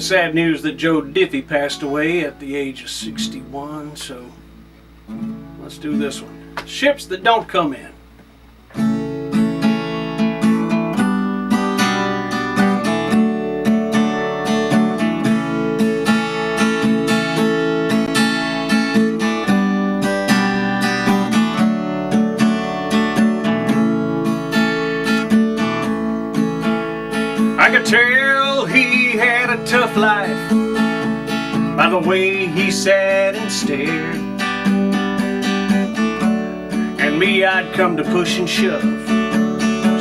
the sad news that Joe Diffie passed away at the age of 61, so let's do this one. Ships that don't come in. I could tell he had a tough life by the way he sat and stared. And me, I'd come to push and shove,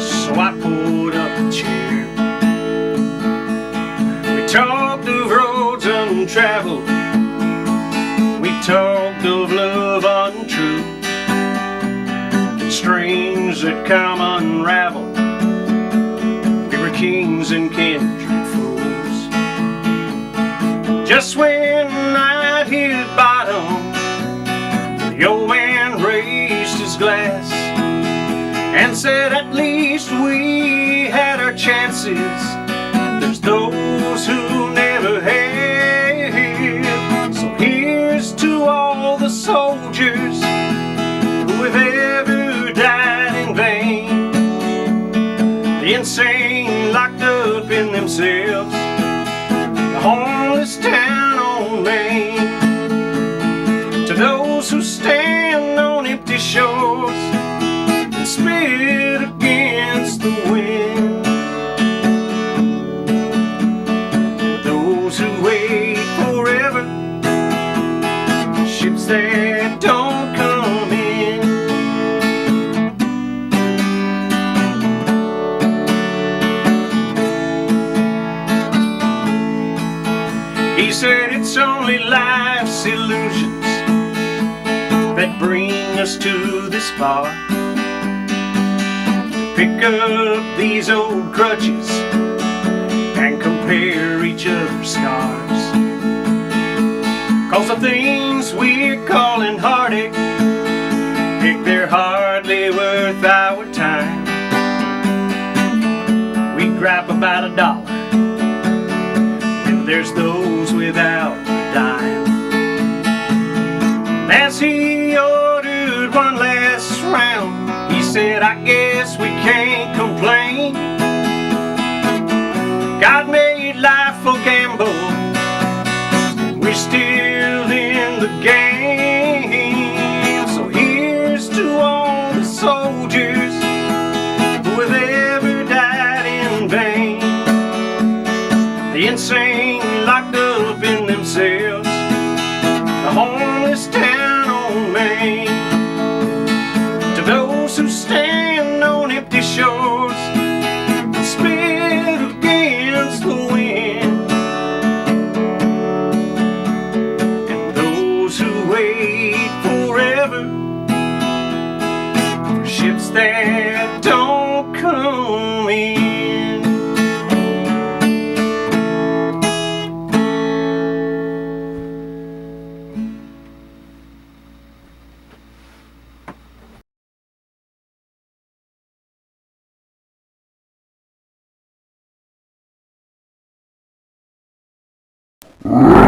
so I pulled up a chair. We talked of roads untraveled, we talked of love untrue, and strings that come unraveled. Kings and kindred fools. Just when I'd hit bottom, the old man raised his glass and said, at least we had our chances. There's those who never have. So here's to all the soldiers who have ever died in vain. The insane locked up in themselves, the homeless town on Main. To those who stand on empty shores and spit against the wind, those who wait forever, ships that don't come in. He said it's only life's illusions that bring us to this far. Pick up these old crutches and compare each other's scars. 'Cause the things we're calling heartache, heck, they're hardly worth our time. We gripe about $1, there's those without a dime. As he ordered one last round, he said, I guess we can't complain. God made life a gamble, we're still in the game. So here's to all the soldiers who have ever died in vain. The insane locked up in themselves, the homeless town on Main. To those who stand on empty shores and spit against the wind, and those who wait forever for ships that don't come in. Mm-hmm.